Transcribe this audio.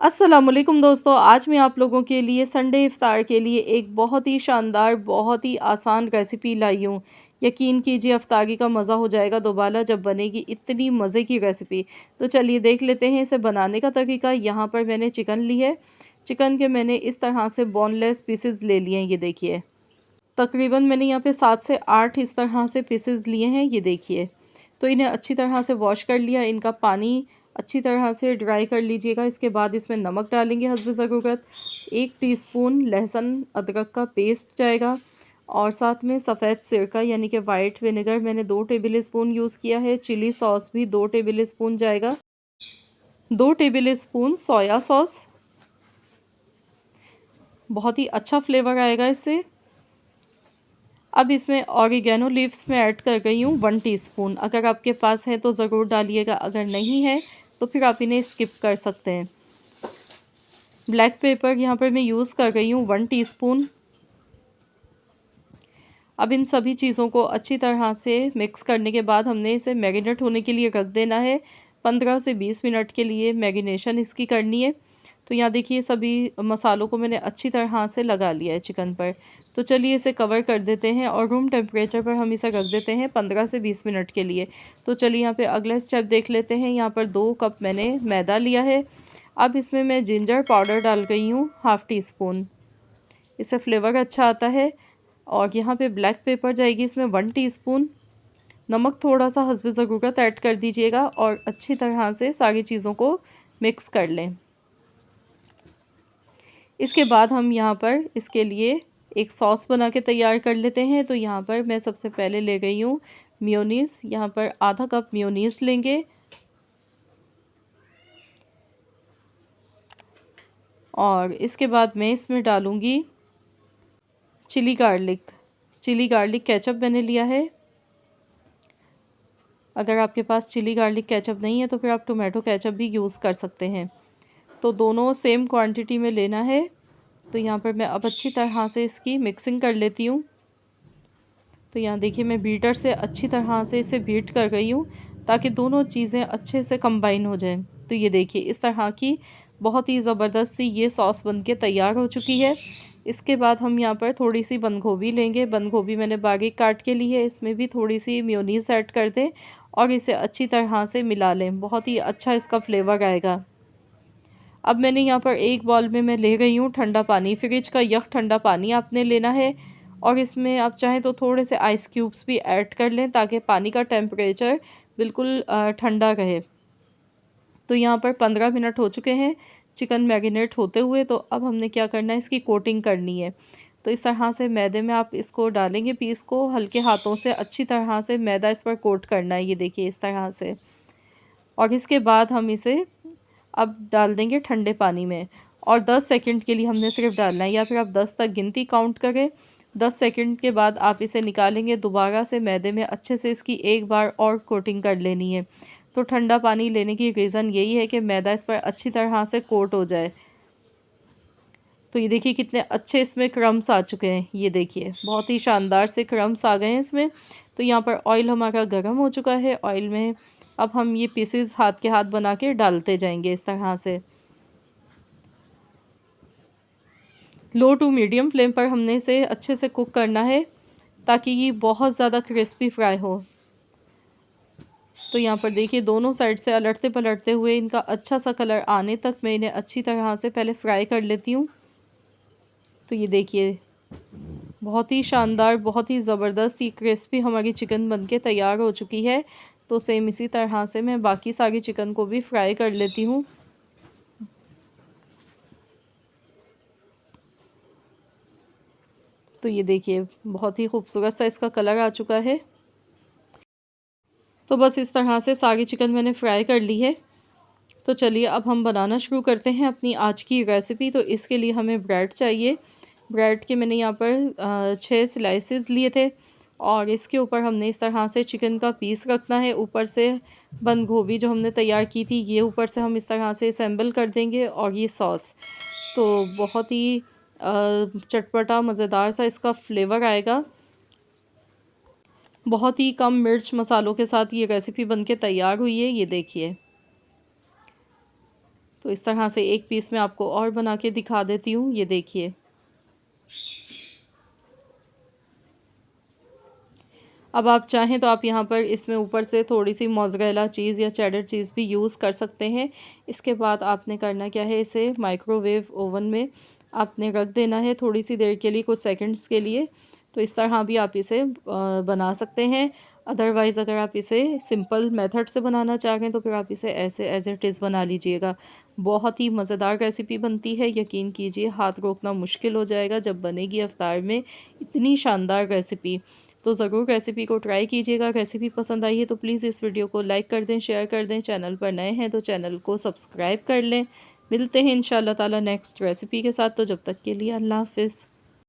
अस्सलामुअलैकुम दोस्तों, आज मैं आप लोगों के लिए संडे इफ़्तार के लिए एक बहुत ही शानदार, बहुत ही आसान रेसिपी लाई हूँ। यकीन कीजिए इफ़्तारी का मज़ा हो जाएगा दोबारा जब बनेगी इतनी मज़े की रेसिपी। तो चलिए देख लेते हैं इसे बनाने का तरीका। यहाँ पर मैंने चिकन ली है। चिकन के मैंने इस तरह से बोनलेस पीसेज़ ले लिए हैं, ये देखिए। तकरीबन मैंने यहाँ पे 7 से 8 इस तरह से पीसेस लिए हैं, ये देखिए। तो इन्हें अच्छी तरह से वॉश कर लिया, इनका पानी अच्छी तरह से ड्राई कर लीजिएगा। इसके बाद इसमें नमक डालेंगे हस्ब ज़रूरत, 1 टीस्पून लहसुन अदरक का पेस्ट जाएगा और साथ में सफ़ेद सिरका यानी कि वाइट विनेगर मैंने 2 टेबल स्पून यूज़ किया है। चिली सॉस भी 2 टेबल स्पून जाएगा, 2 टेबल स्पून सोया सॉस, बहुत ही अच्छा फ्लेवर आएगा इससे। अब इसमें ऑरिगेनो लीव्स में ऐड कर गई हूँ 1 टीस्पून। अगर आपके पास है तो ज़रूर डालिएगा, अगर नहीं है तो फिर आप इन्हें स्किप कर सकते हैं। ब्लैक पेपर यहाँ पर मैं यूज़ कर रही हूँ 1 टीस्पून। अब इन सभी चीज़ों को अच्छी तरह से मिक्स करने के बाद हमने इसे मैरिनेट होने के लिए रख देना है। 15 से 20 मिनट के लिए मैरिनेशन इसकी करनी है। तो यहाँ देखिए सभी मसालों को मैंने अच्छी तरह से लगा लिया है चिकन पर। तो चलिए इसे कवर कर देते हैं और रूम टेम्परेचर पर हम इसे रख देते हैं 15 से 20 मिनट के लिए। तो चलिए यहाँ पे अगला स्टेप देख लेते हैं। यहाँ पर 2 कप मैंने मैदा लिया है। अब इसमें मैं जिंजर पाउडर डाल गई हूँ हाफ़ टी स्पून, इससे फ्लेवर अच्छा आता है। और यहाँ पे ब्लैक पेपर जाएगी इसमें 1 टीस्पून। नमक थोड़ा सा हस्ब ज़रूरत ऐड कर दीजिएगा और अच्छी तरह से सारी चीज़ों को मिक्स कर लें। इसके बाद हम यहाँ पर इसके लिए एक सॉस बना के तैयार कर लेते हैं। तो यहाँ पर मैं सबसे पहले ले गई हूँ मेयोनीज़। यहाँ पर आधा कप मेयोनीज़ लेंगे और इसके बाद मैं इसमें डालूँगी चिली गार्लिक केचप मैंने लिया है। अगर आपके पास चिली गार्लिक केचप नहीं है तो फिर आप टोमेटो केचप भी यूज़ कर सकते हैं। तो दोनों सेम क्वांटिटी में लेना है। तो यहाँ पर मैं अब अच्छी तरह से इसकी मिक्सिंग कर लेती हूँ। तो यहाँ देखिए मैं बीटर से अच्छी तरह से इसे बीट कर गई हूँ ताकि दोनों चीज़ें अच्छे से कंबाइन हो जाएं। तो ये देखिए इस तरह की बहुत ही ज़बरदस्त सी ये सॉस बनके तैयार हो चुकी है। इसके बाद हम यहाँ पर थोड़ी सी बंद गोभी लेंगे। बंद गोभी मैंने बारीक काट के ली है। इसमें भी थोड़ी सी मेयोनीज़ ऐड कर दें और इसे अच्छी तरह से मिला लें, बहुत ही अच्छा इसका फ्लेवर आएगा। अब मैंने यहाँ पर एक बाउल में मैं ले गई हूँ ठंडा पानी, फ्रिज का यख ठंडा पानी आपने लेना है और इसमें आप चाहें तो थोड़े से आइस क्यूब्स भी ऐड कर लें ताकि पानी का टेम्परेचर बिल्कुल ठंडा रहे। तो यहाँ पर 15 मिनट हो चुके हैं चिकन मैरिनेट होते हुए। तो अब हमने क्या करना है, इसकी कोटिंग करनी है। तो इस तरह से मैदे में आप इसको डालेंगे, पीस को हल्के हाथों से अच्छी तरह से मैदा इस पर कोट करना है, ये देखिए इस तरह से। और इसके बाद हम इसे अब डाल देंगे ठंडे पानी में और 10 सेकंड के लिए हमने सिर्फ डालना है, या फिर आप 10 तक गिनती काउंट करें। 10 सेकंड के बाद आप इसे निकालेंगे, दोबारा से मैदे में अच्छे से इसकी एक बार और कोटिंग कर लेनी है। तो ठंडा पानी लेने की रीज़न यही है कि मैदा इस पर अच्छी तरह से कोट हो जाए। तो ये देखिए कितने अच्छे इसमें क्रम्स आ चुके हैं, ये देखिए बहुत ही शानदार से क्रम्स आ गए हैं इसमें। तो यहाँ पर ऑयल हमारा गर्म हो चुका है। ऑयल में अब हम ये पीसेस हाथ के हाथ बना के डालते जाएंगे इस तरह से। लो टू मीडियम फ्लेम पर हमने इसे अच्छे से कुक करना है ताकि ये बहुत ज़्यादा क्रिस्पी फ्राई हो। तो यहाँ पर देखिए दोनों साइड से अलटते पलटते हुए इनका अच्छा सा कलर आने तक मैं इन्हें अच्छी तरह से पहले फ्राई कर लेती हूँ। तो ये देखिए बहुत ही शानदार, बहुत ही ज़बरदस्त ये क्रिस्पी हमारी चिकन बनके तैयार हो चुकी है। तो सेम इसी तरह से मैं बाकी सारी चिकन को भी फ्राई कर लेती हूँ। तो ये देखिए बहुत ही खूबसूरत सा इसका कलर आ चुका है। तो बस इस तरह से सारी चिकन मैंने फ्राई कर ली है। तो चलिए अब हम बनाना शुरू करते हैं अपनी आज की रेसिपी। तो इसके लिए हमें ब्रेड चाहिए। ब्रेड के मैंने यहाँ पर 6 स्लाइसेस लिए थे और इसके ऊपर हमने इस तरह से चिकन का पीस रखना है। ऊपर से बंद गोभी जो हमने तैयार की थी ये ऊपर से हम इस तरह से असेंबल कर देंगे और ये सॉस। तो बहुत ही चटपटा मज़ेदार सा इसका फ्लेवर आएगा। बहुत ही कम मिर्च मसालों के साथ ये रेसिपी बनके तैयार हुई है, ये देखिए। तो इस तरह से एक पीस मैं आपको और बना के दिखा देती हूँ। ये देखिए, अब आप चाहें तो आप यहाँ पर इसमें ऊपर से थोड़ी सी मोज़रेला चीज़ या चेडर चीज़ भी यूज़ कर सकते हैं। इसके बाद आपने करना क्या है, इसे माइक्रोवेव ओवन में आपने रख देना है थोड़ी सी देर के लिए, कुछ सेकंड्स के लिए। तो इस तरह भी आप इसे बना सकते हैं। अदरवाइज़ अगर आप इसे सिंपल मेथड से बनाना चाहें तो फिर आप इसे ऐसे एज़ इट इज़ बना लीजिएगा। बहुत ही मज़ेदार रेसिपी बनती है, यकीन कीजिए हाथ रोकना मुश्किल हो जाएगा जब बनेगी इफ्तार में इतनी शानदार रेसिपी। तो ज़रूर रेसिपी को ट्राई कीजिएगा। रेसिपी पसंद आई है तो प्लीज़ इस वीडियो को लाइक कर दें, शेयर कर दें। चैनल पर नए हैं तो चैनल को सब्सक्राइब कर लें। मिलते हैं इंशाल्लाह ताला नेक्स्ट रेसिपी के साथ। तो जब तक के लिए अल्लाह हाफ़िज़।